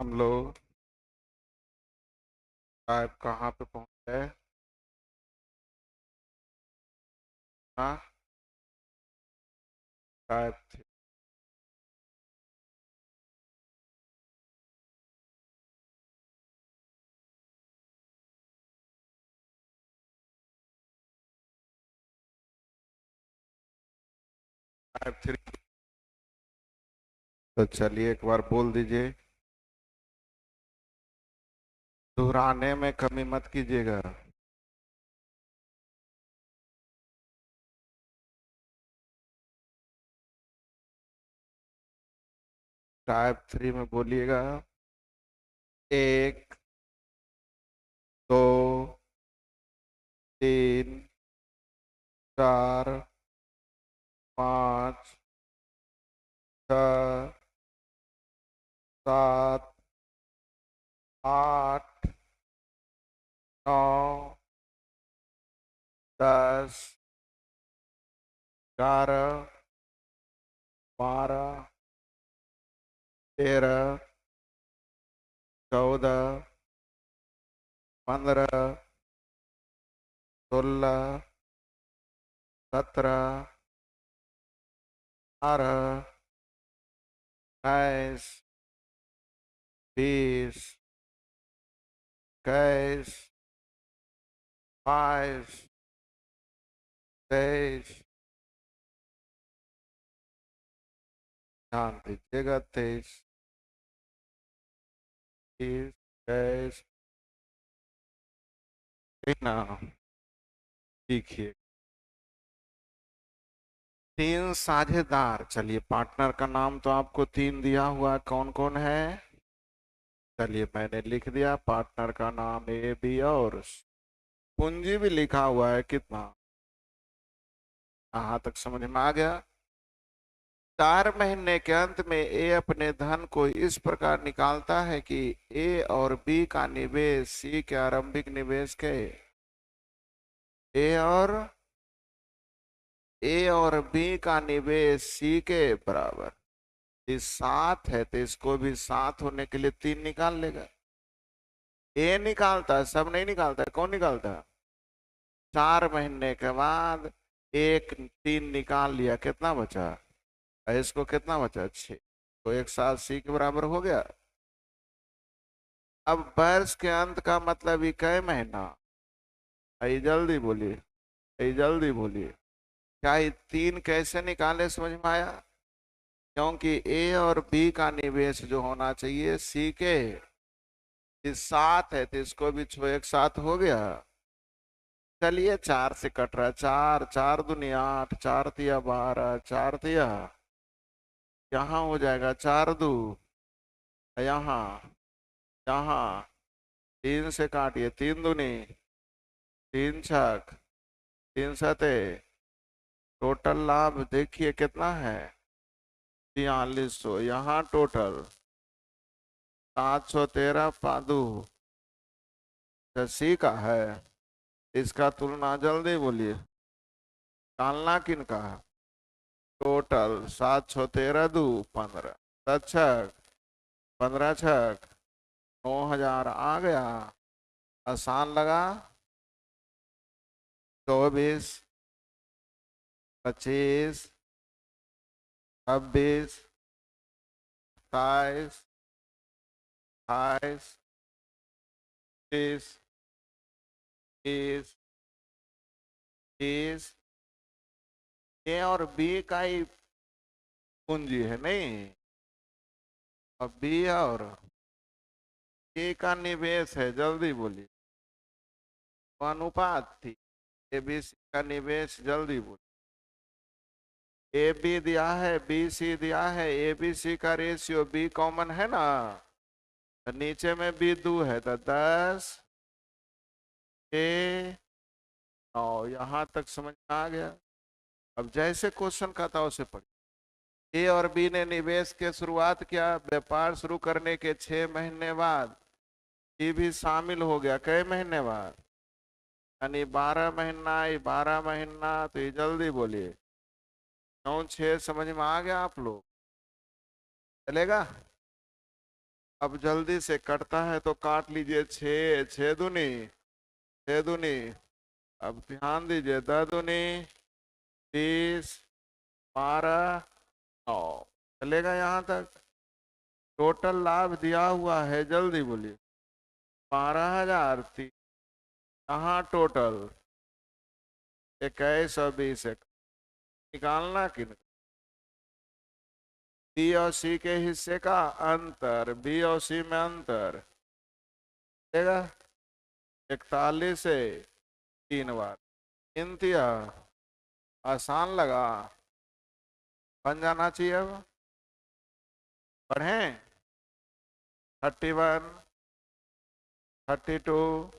हम लोग शायद कहाँ पे पहुंच गए। हाँ, शायद फाइव थ्री। तो चलिए एक बार बोल दीजिए। दोहराने में कमी मत कीजिएगा। 5 3 में बोलिएगा। 1 2 3 4 5 6 7 8 9 10 11 12 13 14 15 16 17 18 19 20 21 22 23। ध्यान दीजिएगा। 23 20 22। ना सीखिए। तीन साझेदार, चलिए पार्टनर का नाम तो आपको तीन दिया हुआ है, कौन कौन है? चलिए मैंने लिख दिया पार्टनर का नाम ए बी और पूंजी भी लिखा हुआ है कितना। कहाँ तक समझ में आ गया? 4 महीने के अंत में ए अपने धन को इस प्रकार निकालता है कि ए और बी का निवेश सी के आरंभिक निवेश के ए और बी का निवेश सी के बराबर। इस 7 है तो इसको भी 7 होने के लिए 3 निकाल लेगा। ए निकालता है, सब नहीं निकालता है, कौन निकालता है? 4 महीने के बाद एक 3 निकाल लिया, कितना बचा? और इसको कितना बचा? 6। तो एक साथ सी के बराबर हो गया। अब वर्ष के अंत का मतलब ये कै महीना? आई जल्दी बोलिए, आई जल्दी बोलिए। क्या ये 3 कैसे निकाले समझ में आया? क्योंकि ए और बी का निवेश जो होना चाहिए सी के इस 7 है तो इसको भी छो एक साथ हो गया। चलिए 4 से कट रहा है, 4 4 दूनी 8, 4 तिया 12, 4 तिया यहाँ हो जाएगा 4 दू यहाँ यहाँ 3 से काटिए, 3 दूनी 3 छक 3 सते। टोटल लाभ देखिए कितना है? 4300। यहाँ टोटल 713 पादू सी का है। इसका तुलना जल्दी बोलिए, कालना किन का है? टोटल 7 6 13 दू 15 छक 15 छक 9000 आ गया। आसान लगा? 24 25 26 27 28 30 30 30। ए और बी का ही पूंजी है नहीं, और बी और ए का निवेश है, जल्दी बोलिए। वो अनुपात थी। ए बी सी का निवेश, जल्दी बोलिए। ए बी दिया है, बी सी दिया है, ए बी सी का रेशियो बी कॉमन है ना, तो नीचे में बी 2 है तो 10 ए 9। यहाँ तक समझ में आ गया? अब जैसे क्वेश्चन का था उसे पढ़िए। ए और बी ने निवेश के शुरुआत किया, व्यापार शुरू करने के 6 महीने बाद ये भी शामिल हो गया। कई महीने बाद? यानी 12 महीना, ये 12 महीना, तो ये जल्दी बोलिए। 9 6 समझ में आ गया आप लोग? चलेगा? अब जल्दी से कटता है तो काट लीजिए। छः, छः दूनी, छः दूनी, अब ध्यान दीजिए, 10 दूनी 20, 12, 9, चलेगा यहाँ तक। टोटल लाभ दिया हुआ है, जल्दी बोलिए। 12,000। कहाँ टोटल? 2120। निकालना कि बी और सी के हिस्से का अंतर, बी और सी में अंतर देगा 41 से 3 बार। इंतिया आसान लगा, बन जाना चाहिए। अब पढ़ें। 31, 32,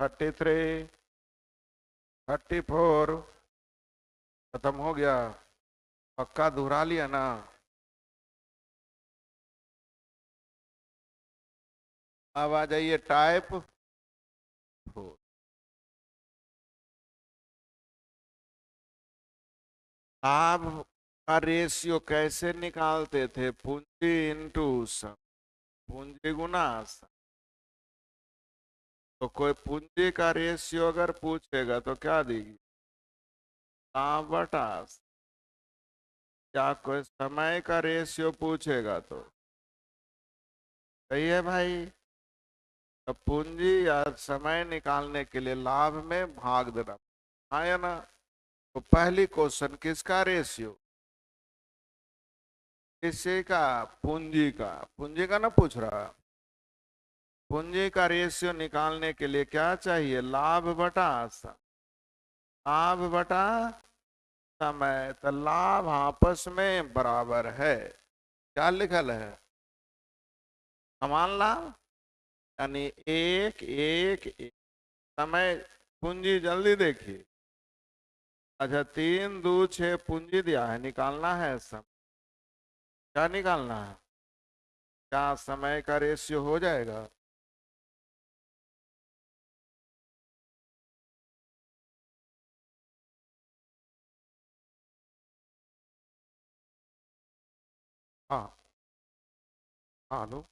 33, 34, खत्म हो गया। पक्का दोहरा लिया ना? अब आ जाइए टाइप 4। लाभ का रेशियो कैसे निकालते थे? पूंजी इंटू सम, पूंजी गुना सम। तो कोई पूंजी का रेशियो अगर पूछेगा तो क्या देगी? लाभ बटा सम। या कोई समय का रेशियो पूछेगा तो सही है भाई। तो पूंजी या समय निकालने के लिए लाभ में भाग देना, हाँ या ना? तो पहली क्वेश्चन किसका रेशियो? किसी का? पूंजी का। पूंजी का ना पूछ रहा। पूंजी का रेशियो निकालने के लिए क्या चाहिए? लाभ बटा समय। लाभ बटा समय, तो लाभ आपस में बराबर है। क्या लिखल है? समान लाभ, यानी एक एक एक। समय पूंजी जल्दी देखिए। अच्छा, 3 2 6 पूंजी दिया है, निकालना है समय। क्या निकालना है? क्या समय का रेशियो हो जाएगा? हाँ, हाँ लो।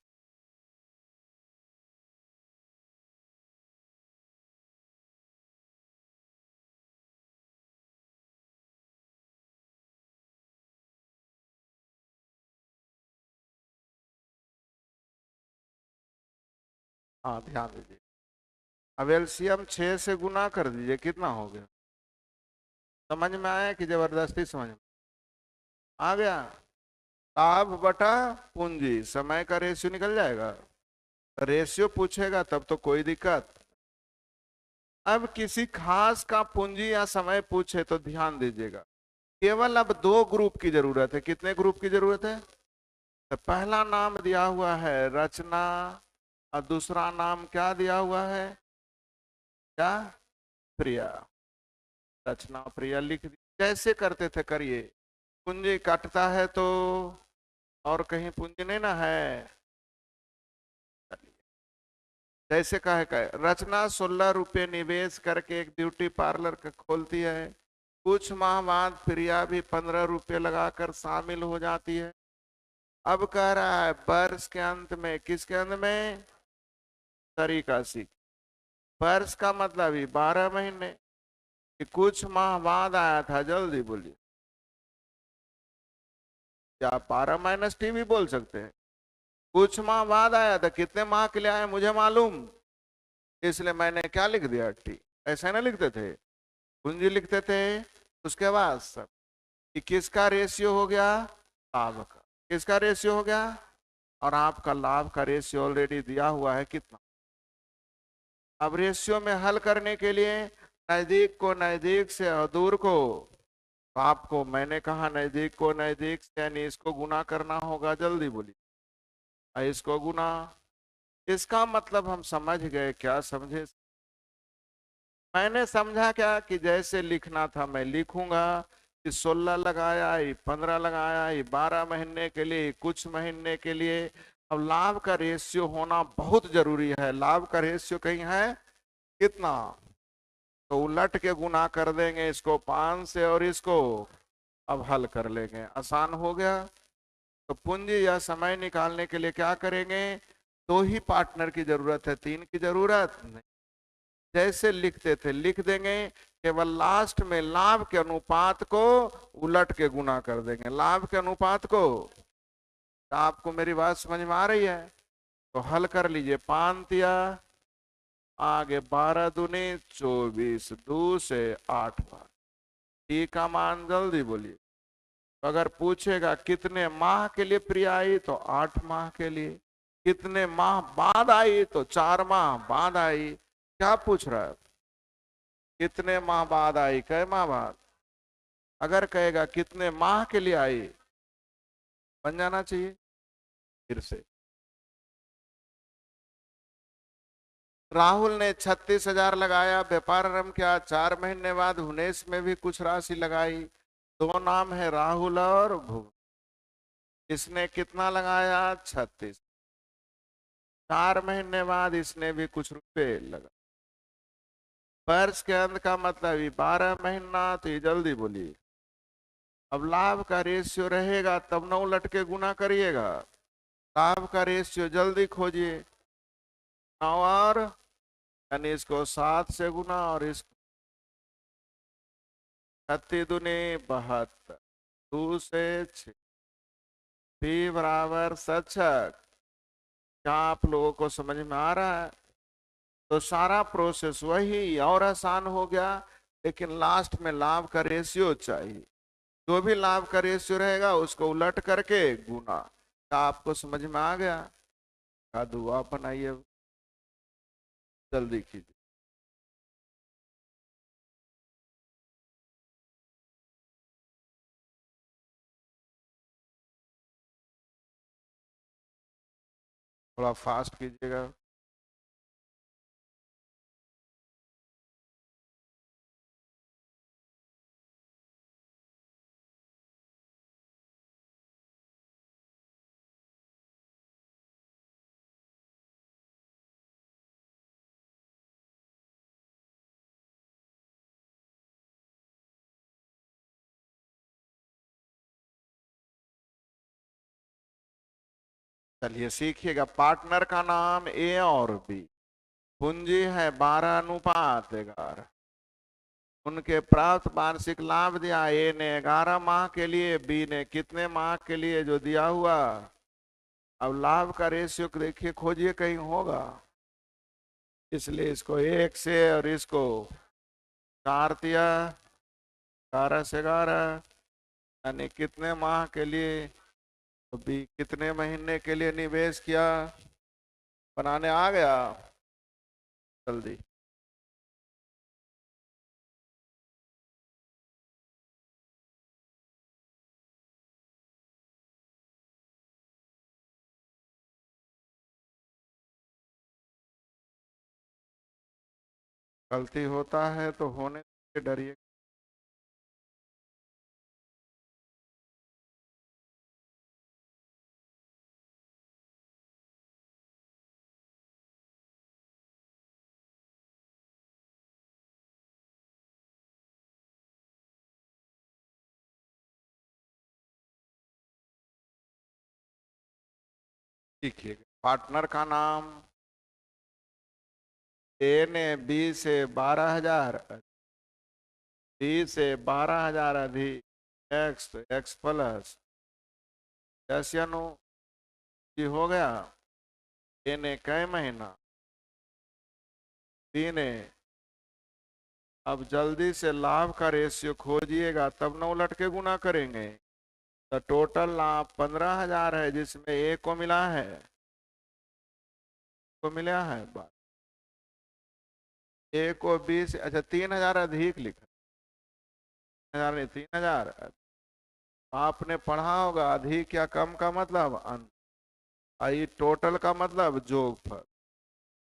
हाँ, ध्यान दीजिए। अब एलसीएम 6 से गुना कर दीजिए, कितना हो गया? समझ में आया कि जबरदस्ती समझ में आ गया? लाभ बटा पूंजी, समय का रेशियो निकल जाएगा। रेशियो पूछेगा तब तो कोई दिक्कत। अब किसी खास का पूंजी या समय पूछे तो ध्यान दीजिएगा। केवल अब 2 ग्रुप की जरूरत है। कितने ग्रुप की जरूरत है? तो पहला नाम दिया हुआ है रचना, और दूसरा नाम क्या दिया हुआ है? क्या? प्रिया। रचना प्रिया लिख दी। कैसे करते थे? करिए। पूंजी काटता है तो और कहीं पूंजी नहीं ना है। जैसे कहे रचना 16 रुपये निवेश करके एक ब्यूटी पार्लर का खोलती है। कुछ माह बाद प्रिया भी 15 रुपये लगाकर शामिल हो जाती है। अब कह रहा है वर्ष के अंत में, किसके अंत में? तरीका सीख। वर्ष का मतलब ही 12 महीने, कि कुछ माह बाद आया था, जल्दी बोलिए। क्या 12 - टी भी बोल सकते हैं? कुछ माह बाद आया था, कितने माह के लिए आया मुझे मालूम, इसलिए मैंने क्या लिख दिया? टी। ऐसा ना लिखते थे, पूंजी लिखते थे। उसके बाद सब कि किसका रेशियो हो गया? लाभ का। किसका रेशियो हो गया? और आपका लाभ का रेशियो ऑलरेडी दिया हुआ है, कितना? अब रेशियो में हल करने के लिए नजदीक को नजदीक से और दूर को, तो आपको मैंने कहा नजदीक को नजदीक से यानी इसको गुना करना होगा। जल्दी बोलिए। इसको गुना। इसका मतलब हम समझ गए। क्या समझे? मैंने समझा क्या कि जैसे लिखना था मैं लिखूंगा कि 16 लगाया, ये 15 लगाया, ये 12 महीने के लिए, कुछ महीने के लिए। अब लाभ का रेशियो होना बहुत जरूरी है। लाभ का रेशियो कहीं है? कितना? तो उलट के गुना कर देंगे इसको 5 से और इसको अब हल कर लेंगे। आसान हो गया। तो पूंजी या समय निकालने के लिए क्या करेंगे? दो ही पार्टनर की जरूरत है, तीन की जरूरत नहीं। जैसे लिखते थे लिख देंगे, केवल लास्ट में लाभ के अनुपात को उलट के गुना कर देंगे, लाभ के अनुपात को। तो आपको मेरी बात समझ में आ रही है? तो हल कर लीजिए। 5 आगे 12 दूनी 24, 2 से 8 बार। टी का मान जल्दी बोलिए। तो अगर पूछेगा कितने माह के लिए प्रिय आई, तो 8 माह के लिए। कितने माह बाद आई, तो 4 माह बाद आई। क्या पूछ रहा है? कितने माह बाद आई, कै माह बाद। अगर कहेगा कितने माह के लिए आई, बन जाना चाहिए। फिर से राहुल ने 36,000 लगाया, व्यापार आरंभ किया। 4 महीने बाद हुनेश में भी कुछ राशि लगाई। दो नाम है राहुल और भुवन। इसने कितना लगाया? 36। 4 महीने बाद इसने भी कुछ रुपए लगा। वर्ष के अंत का मतलब ये 12 महीना। तो ये जल्दी बोलिए। अब लाभ का रेशियो रहेगा तब 9 उलट के गुना करिएगा। लाभ का रेशियो जल्दी खोजिए। 9 और यानी इसको 7 से गुना और इसको 36 दूनी 72, 2 से 6, p बराबर 67। क्या आप लोगों को समझ में आ रहा है? तो सारा प्रोसेस वही और आसान हो गया, लेकिन लास्ट में लाभ का रेशियो चाहिए। जो भी लाभ का रेशियो रहेगा उसको उलट करके गुना। क्या आपको समझ में आ गया? का दुआ बनाइए, जल्दी कीजिए। थोड़ा फास्ट कीजिएगा। चलिए सीखिएगा। पार्टनर का नाम ए और बी। पूंजी है 12:11। उनके प्राप्त वार्षिक लाभ दिया। ए ने 11 माह के लिए, बी ने कितने माह के लिए जो दिया हुआ। अब लाभ का रेशियो देखिए, खोजिए कहीं होगा। इसलिए इसको 1 से और इसको 4 दिया। 11 से 11 यानी कितने माह के लिए, तो बी कितने महीने के लिए निवेश किया। बनाने आ गया? जल्दी। गलती होता है तो होने से डरिए। सीखिएगा। पार्टनर का नाम। ए ने बी से 12,000, बी से 12,000 अधिक एक्स, तो एक्स प्लस कैसियनो जी हो गया। ए ने कै महीना, बी ने। अब जल्दी से लाभ का रेशियो खोजिएगा तब न उलट के गुना करेंगे। तो टोटल लाभ 15,000 है, जिसमें ए को मिला है, को मिला है बात। ए को 20, अच्छा 3,000 अधिक लिखा। 1,000 नहीं, 3,000। आपने पढ़ा होगा अधिक या कम का मतलब अंतर, आई टोटल का मतलब जोगफल।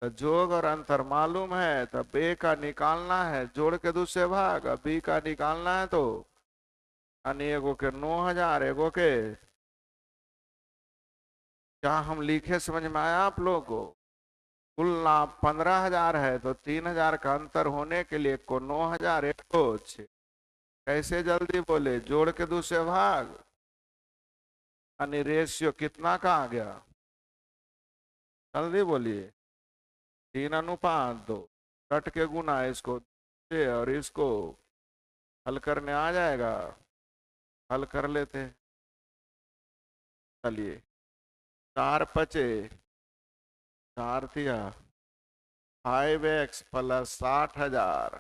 तो जोग और अंतर मालूम है, तब ए का निकालना है, जोड़ के दूसरे भाग। अब बी का निकालना है, तो यानी एगो के 9,000, एगो के। क्या हम लिखे समझ में आया आप लोगों को? कुल लाभ 15,000 है, तो 3,000 का अंतर होने के लिए एक को 9,000, एक को 6। कैसे जल्दी बोले? जोड़ के दूसरे भाग। यानी रेशियो कितना का आ गया, जल्दी बोलिए, 3:2। कट के गुना इसको से और इसको हल करने आ जाएगा, हल कर लेते हैं। चलिए, 4×5 4 दिया, 5x प्लस 60,000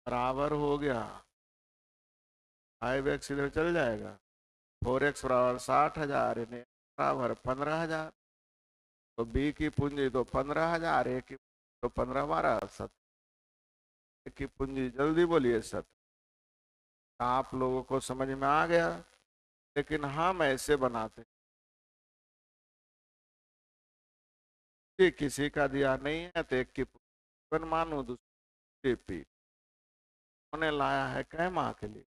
बराबर हो गया, 5x इधर चल जाएगा, 4x बराबर 60,000 इन्हें बराबर 15,000। तो बी की पूंजी तो 15,000, ए की तो 15 12 की पूंजी, जल्दी बोलिए सत। आप लोगों को समझ में आ गया, लेकिन हम ऐसे बनाते कि किसी का दिया नहीं है तो एक की पूंजी मानू, दूसरी पी उन्हें लाया है कै माह के लिए,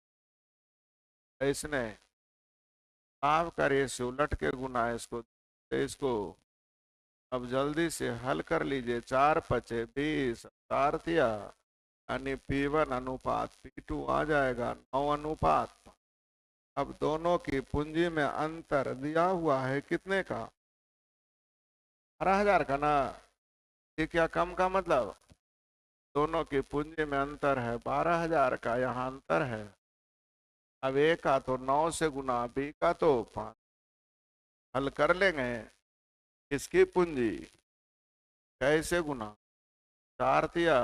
इसने लाभ का रेशियो उलट के गुना इसको अब जल्दी से हल कर लीजिए। 4×5 = 20, 4 दिया, यानी P1 अनुपात P2 आ जाएगा 9 अनुपात। अब दोनों की पूंजी में अंतर दिया हुआ है कितने का, 12,000 का ना, ये क्या कम का मतलब, दोनों की पूंजी में अंतर है 12,000 का, यहाँ अंतर है। अब ए का तो 9 से गुना, बी का तो 5, हल कर लेंगे। इसकी पूंजी कैसे गुना, 4 दिया,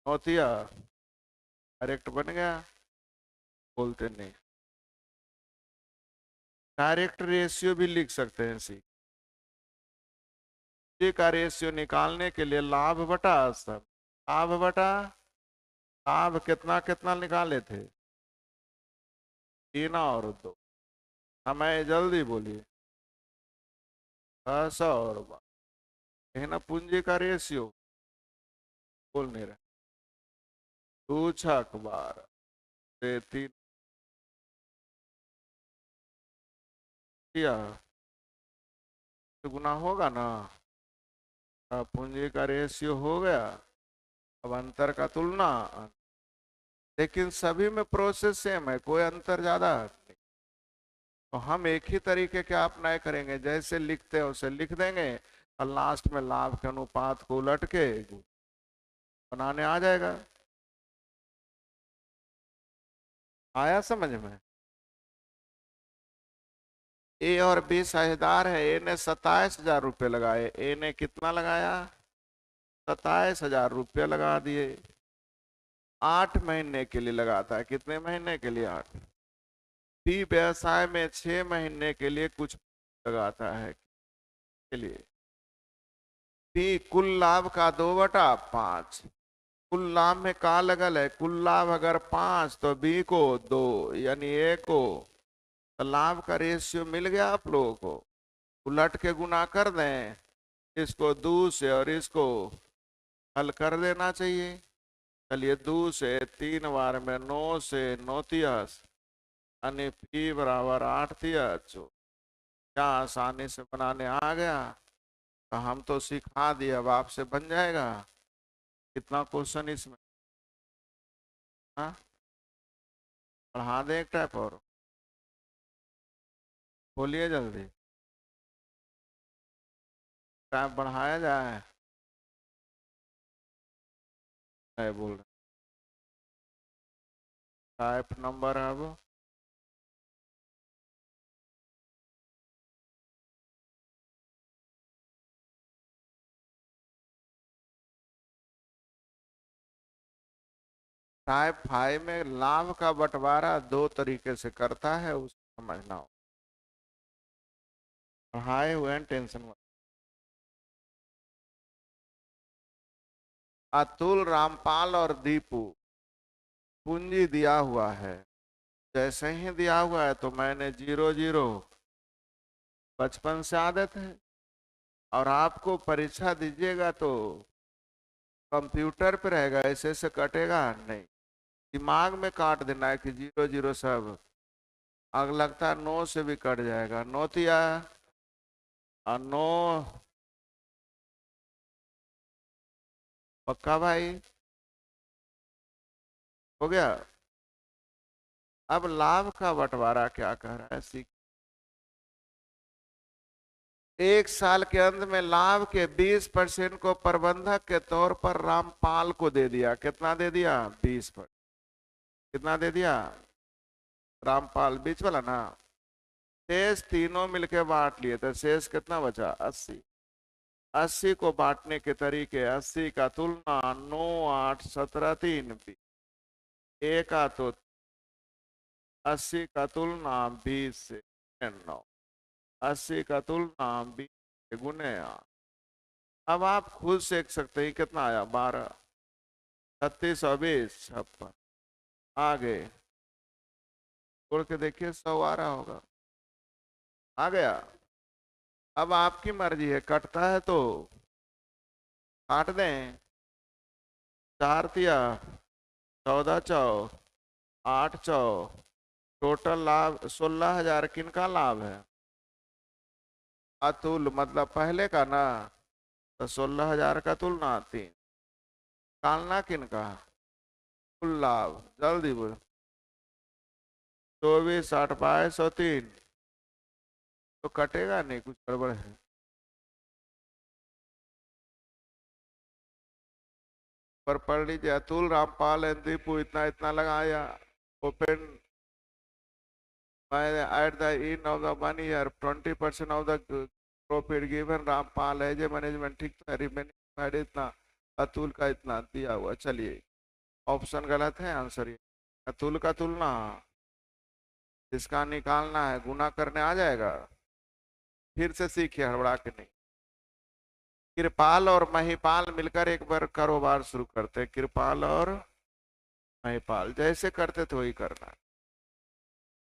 9 दिया, डायरेक्ट बन गया, बोलते नहीं। डायरेक्ट रेशियो भी लिख सकते हैं, सी का रेशियो निकालने के लिए लाभ बटा सब, लाभ बटा लाभ कितना कितना निकाले थे, 3 और 2। हमें जल्दी बोलिए, 10 और 12 ना, पूंजी का रेशियो बोल नहीं रहे, 2×6 = 12 से 3 किया तो गुना होगा ना, अब पूंजी का रेशियो हो गया। अब अंतर का तुलना, लेकिन सभी में प्रोसेस सेम है, कोई अंतर ज्यादा नहीं। तो हम एक ही तरीके के अप्लाई करेंगे, जैसे लिखते हैं उसे लिख देंगे और लास्ट में लाभ के अनुपात को उलट के बनाने आ जाएगा। आया समझ में। ए और बी साझेदार है, ए ने 27,000 रुपये लगाए, ए ने कितना लगाया, 27,000 रुपये लगा दिए, 8 महीने के लिए लगाता है, कितने महीने के लिए, 8। बी व्यवसाय में 6 महीने के लिए कुछ लगाता है के लिए। बी कुल लाभ का 2/5, कुल लाभ में का लगल है, कुल लाभ अगर 5 तो बी को 2, यानी ए को, तो लाभ का रेशियो मिल गया आप लोगों को, उलट के गुना कर दें, इसको 2 से और इसको हल कर देना चाहिए। चलिए, 2 से 3 बार में 9 से 9 तिहस, यानी P बराबर 8 तिहस, क्या आसानी से बनाने आ गया। तो हम तो सिखा दिए, अब आपसे बन जाएगा। कितना क्वेश्चन इसमें, हाँ पढ़ा दें एक टाइप और, बोलिए जल्दी, टाइप बढ़ाया जाए, नहीं बोल रहे, टाइप नंबर अब टाइप 5 में लाभ का बंटवारा 2 तरीके से करता है, उसको समझना हो। पढ़ाए हुए हैं, टेंशन मत। अतुल, रामपाल और दीपू, पूंजी दिया हुआ है, जैसे ही दिया हुआ है तो मैंने 0 0 बचपन से आदत है, और आपको परीक्षा दीजिएगा तो कंप्यूटर पे रहेगा, ऐसे ऐसे कटेगा नहीं, दिमाग में काट देना है कि 0 0 सब। आग लगता है 9 से भी कट जाएगा, 9 तिया और 9, पक्का भाई, हो गया। अब लाभ का बंटवारा क्या कह रहा है, सीख। एक साल के अंत में लाभ के 20% को प्रबंधक के तौर पर रामपाल को दे दिया। कितना दे दिया? 20%। कितना दे दिया? रामपाल बीच वाला ना। शेष तीनों मिलके बांट लिए तो शेष कितना बचा? 80। 80 को बांटने के तरीके, 80 का तुलना 9, 8, 17, 3, 20। एक का तो 80 का तुलना 20 से 9, 80 का तुलना 20 से गुने 8। अब आप खुद सेख सकते हैं कितना आया? 12, 36 और 20, 56। आगे जोड़ के देखिए 100 आ रहा होगा। आ गया। अब आपकी मर्जी है, कटता है तो काट दें। 4 तिया 14 चौ 8 चौ, टोटल लाभ 16,000। किनका लाभ है? अतुल, मतलब पहले का ना। तो 16,000 का तुलना 3। निकालना किनका? कुल लाभ। जल्दी बोल। 24, 8, 22 और 3। तो कटेगा नहीं, कुछ गड़बड़ है। पर पढ़ लीजिए, अतुल, रामपाल एंड दीपू इतना इतना लगाया। Open by at the end of the 1 year 20% of the profit given Rampal as a management. ठीक है, रिमेनिंग इतना, अतुल का इतना दिया हुआ। चलिए ऑप्शन गलत है, आंसर ये। अतुल का तुलना जिसका निकालना है गुना करने आ जाएगा। फिर से सीखिए, हड़बड़ा के नहीं। कृपाल और महिपाल मिलकर एक बार कारोबार शुरू करते। कृपाल और महिपाल जैसे करते थे वही करना।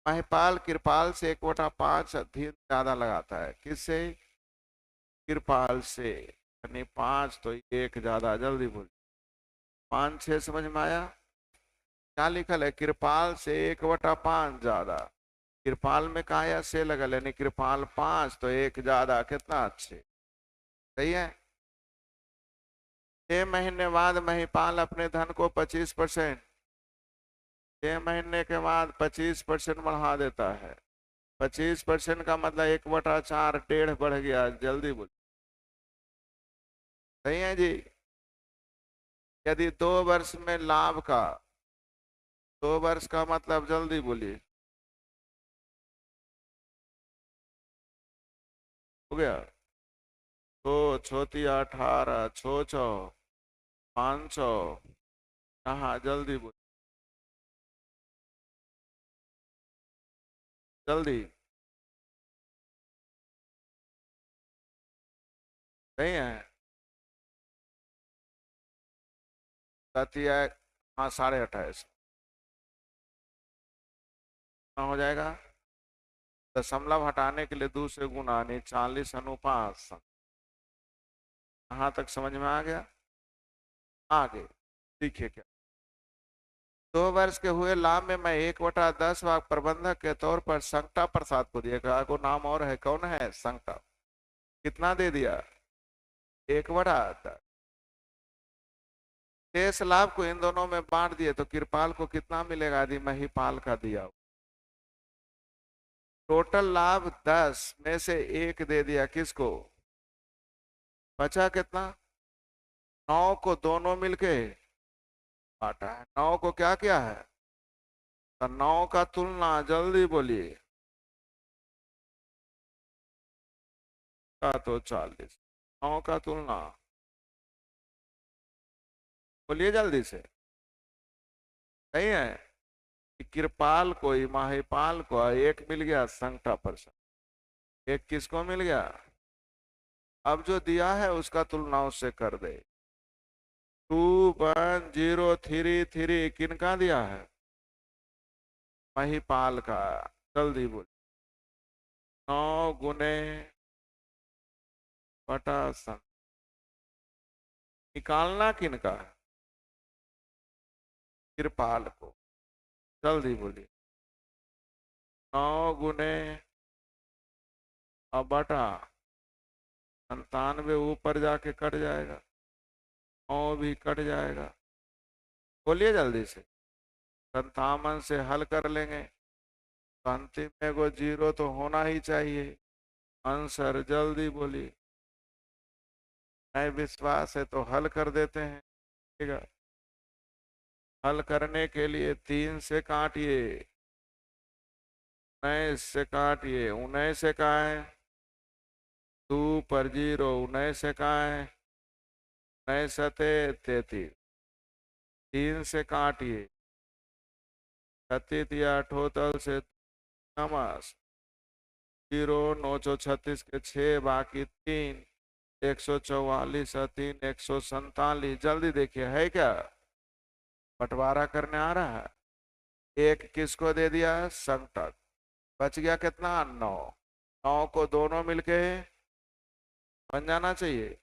महिपाल कृपाल से 1/5 अधिक ज्यादा लगाता है। किससे? कृपाल से, यानी 5 तो 1 ज्यादा। जल्दी बोल। 5, 6 समझ में आया? क्या लिखल है? कृपाल से 1/5 ज्यादा। कृपाल में कहा या से लगल, यानी कृपाल 5 तो 1 ज्यादा। कितना? अच्छे। सही है। 6 महीने बाद महिपाल अपने धन को 25%, 6 महीने के बाद 25% बढ़ा देता है। 25% का मतलब 1/4, 1.5 बढ़ गया। जल्दी बोल। सही है जी। यदि 2 वर्ष में लाभ का, 2 वर्ष का मतलब, जल्दी बोलिए, हो गया। तो छोटी 18, छो छो 500। हाँ जल्दी बोल, जल्दी। सही है। सतिया, हाँ 28.5 हो जाएगा। दशमलव हटाने के लिए 2 से गुना, यानी 40 अनुपात। कहाँ तक समझ में आ गया? आगे देखिए क्या। 2 वर्ष के हुए लाभ में मैं 1/10 प्रबंधक के तौर पर संकटा प्रसाद को दिया। को नाम और है, कौन है? संकटा। कितना दे दिया? 1/10। शेष लाभ को इन दोनों में बांट दिए तो कृपाल को कितना मिलेगा यदि महिपाल का दिया? टोटल लाभ 10 में से 1 दे दिया। किसको? बचा कितना? 9 को दोनों मिलके बांटा है। 9 को क्या किया है? तो 9 का तुलना, जल्दी बोलिए, का तो 40। 9 का तुलना, बोलिए जल्दी से। सही है। कि कृपाल को, महिपाल को 1 मिल गया संकटा प्रसाद। 1 किसको मिल गया? अब जो दिया है उसका तुलना उससे कर दे। 2103 किनका दिया है? महिपाल का। जल्दी बोल। 9 गुने बटा सन। निकालना किनका है? कृपाल को। जल्दी बोलिए। 9 गुने और बटा 97, ऊपर जाके कट जाएगा। 9 भी कट जाएगा। बोलिए जल्दी से। 57 से हल कर लेंगे तो अंतिम में वो 0 तो होना ही चाहिए। आंसर जल्दी बोलिए। नहीं विश्वास है तो हल कर देते हैं। ठीक है, हल करने के लिए 3 से काटिए, 19 से काटिए, 19 से कहाँ है, 2 पर 0, 19 से कहाँ है, 19 सते 33, 3 से काटिए, 36 या अठोतल से नमास, 0 936 के 6 बाकी 3, 144 और 3 147। जल्दी देखिए है क्या, बंटवारा करने आ रहा है। एक किसको दे दिया, संकटक, बच गया कितना, 9। 9 को दोनों मिलके बन जाना चाहिए।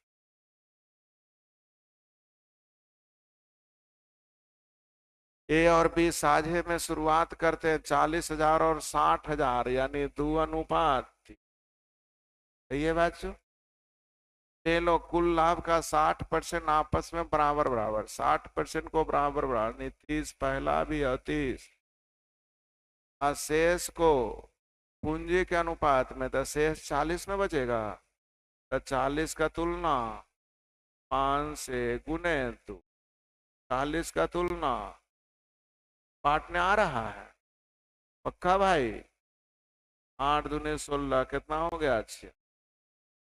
ए और बी साझे में शुरुआत करते हैं, 40,000 और 60,000 यानी 2 अनुपात। ये बात जो ले लो, कुल लाभ का 60% आपस में बराबर बराबर, 60% को बराबर बराबर नहीं, 30 पहला भी और 30 शेष को पूंजी के अनुपात में, तो शेष 40 में बचेगा, तो 40 का तुलना 5 से गुने 2, 40 का तुलना बांटने आ रहा है पक्का भाई। 8 दूनी 16 कितना हो गया, 6,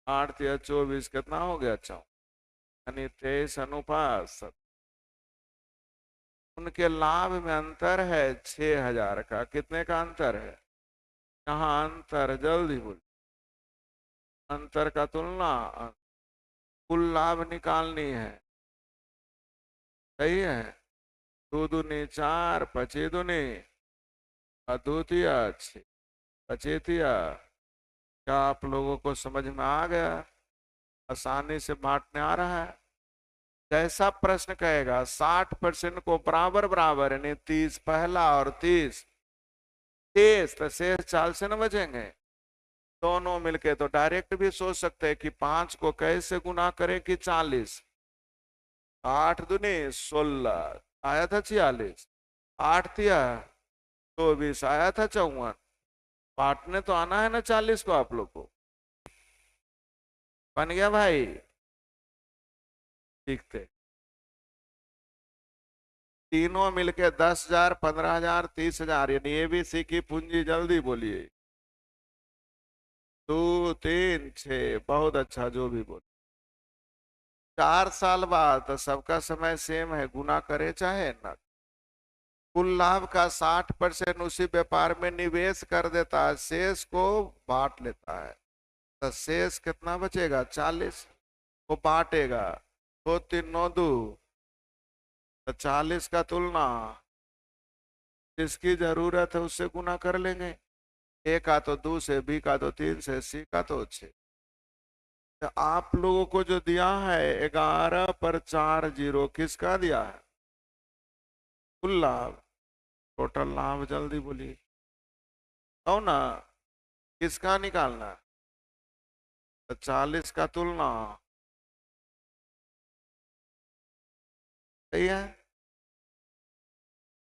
8 तिया 24 कितना हो गया, 4, यानी 23 अनुपात 7। उनके लाभ में अंतर है 6,000 का, कितने का अंतर है, यहाँ अंतर जल्दी बोल, अंतर का तुलना, कुल लाभ निकालनी है, सही है। 2 दूनी 4, 25 दूनी अद्वितीय 6, 25, क्या आप लोगों को समझ में आ गया, आसानी से बांटने आ रहा है। जैसा प्रश्न कहेगा 60% को बराबर बराबर यानी 30 पहला और 30 शेष, तो शेष 40 से न बचेंगे, दोनों मिलके। तो डायरेक्ट भी सोच सकते हैं कि 5 को कैसे गुना करें कि 40, 8 दूनी 16 आया था 46, 8 तिया 24 आया था 54। बांटने तो आना है ना 40 को आप लोग को, बन गया भाई, सीखते तीनों मिलके 10,000, 15,000, 30,000 यानी एबीसी की पूंजी, जल्दी बोलिए। 2 3 6, बहुत अच्छा, जो भी बोल। 4 साल बाद तो सबका समय सेम है, गुना करे चाहे ना। कुल लाभ का 60% उसी व्यापार में निवेश कर देता है, शेष को बांट लेता है, तो शेष कितना बचेगा, 40 को बांटेगा, 2 3 9 2, तो 40 का तुलना जिसकी जरूरत है उससे गुना कर लेंगे, ए का तो 2 से, बी का तो 3 से, सी का तो 6। तो आप लोगों को जो दिया है 11 पर 4 जीरो, किसका दिया है, कुल लाभ, टोटल लाभ जल्दी बोलिए, हो ना, किसका निकालना, तो 40 का तुलना, सही है।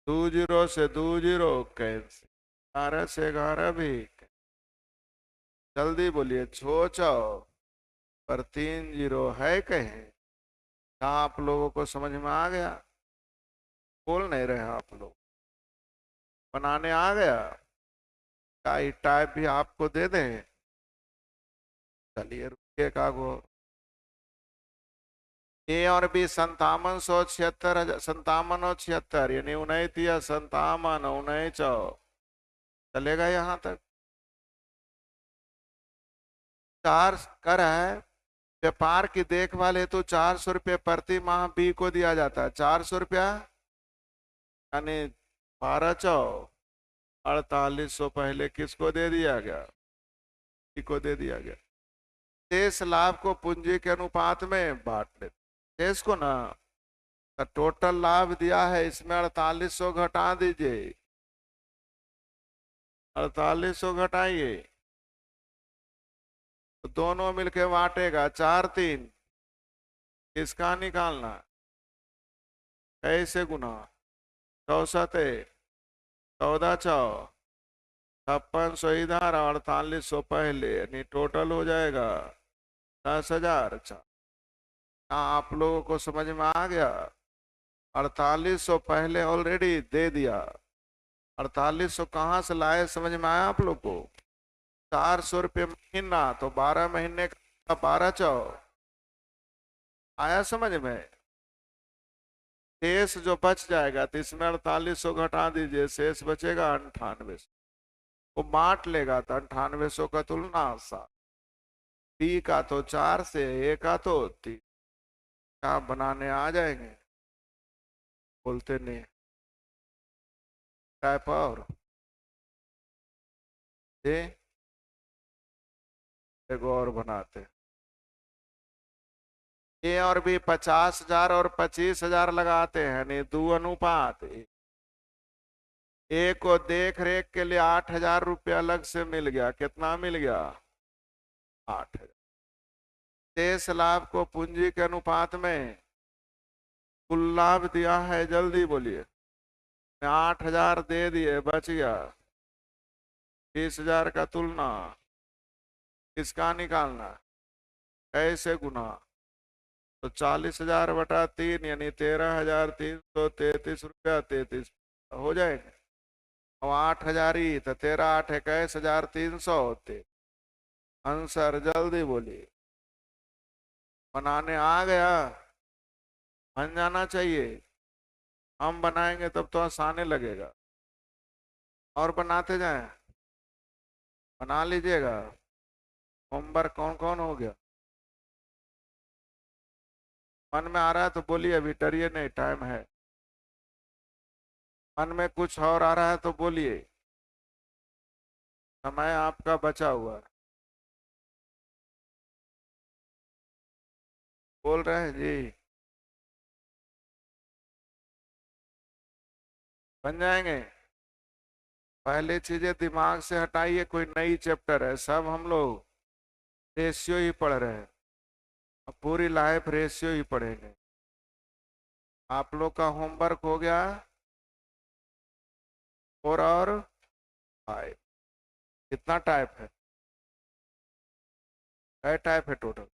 2 जीरो से 2 जीरो कैंसिल, 11 से 11 भी, जल्दी बोलिए, छो छो पर 3 जीरो है कहीं, क्या आप लोगों को समझ में आ गया, बोल नहीं रहे आप लोग, बनाने आ गया, टाइप टाइप भी आपको दे दें, चलिए रुकिए कागो। ए और बी 5776, 5776 यानी 19 या 57 19 चलेगा यहाँ तक। 4 कर है, व्यापार की देखभाल हेतु 400 रुपये प्रति माह बी को दिया जाता है, 400 रुपया यानी 12 चौ 4800 पहले किसको दे दिया गया, बी को दे दिया गया। शेष लाभ को पूंजी के अनुपात में बांट लेते, शेष को ना, तो टोटल लाभ दिया है, इसमें 4800 घटा दीजिए, 4800 घटाइए, तो दोनों मिलके बांटेगा, 4 3, किसका निकालना, कैसे गुना, 64 14 चौ 5600 इधर 4800 पहले, यानी टोटल हो जाएगा 10,000। अच्छा, हाँ आप लोगों को समझ में आ गया। 4800 पहले ऑलरेडी दे दिया। 4800 कहाँ से लाए समझ में आया आप लोग को? 400 रुपये महीना, तो 12 महीने का 12 आया समझ में? शेष जो बच जाएगा तो इसमें 4800 घटा दीजिए, शेष बचेगा 9800। वो बांट लेगा तो 9800 का तुलना 7, बी का तो 4 से, ए का तो 3। क्या बनाने आ जाएंगे? बोलते नहीं। टाइप और ए, एक और बनाते। ए और बी 50,000 और 25,000 लगाते हैं, नहीं 2 अनुपात। ए को देख रेख के लिए 8,000 रुपया अलग से मिल गया। कितना मिल गया? 8,000। शेष लाभ को पूंजी के अनुपात में कुल लाभ दिया है, जल्दी बोलिए। 8,000 दे दिए, बच गया 20,000 का तुलना। किसका निकालना? कैसे गुना? तो 40,000 बटा 3 यानी 13,333 रुपया 33 हो जाएंगे। और 8,000 ही तो 13 8 21,300 होते। आंसर जल्दी बोलिए। बनाने आ गया? बन जाना चाहिए। हम बनाएंगे तब तो आसाने लगेगा। और बनाते जाएं, बना लीजिएगा। होमवर्क कौन कौन हो गया? मन में आ रहा है तो बोलिए, अभी डरिए नहीं, टाइम है। मन में कुछ और आ रहा है तो बोलिए, समय आपका बचा हुआ है। बोल रहे हैं जी? बन जाएंगे। पहले चीजें दिमाग से हटाइए, कोई नई चैप्टर है, सब हम लोग रेशियो ही पढ़ रहे हैं। अब पूरी लाइफ रेशियो ही पढ़ेंगे। आप लोग का होमवर्क हो गया 4 और 5। कितना टाइप है? 6 टाइप है टोटल।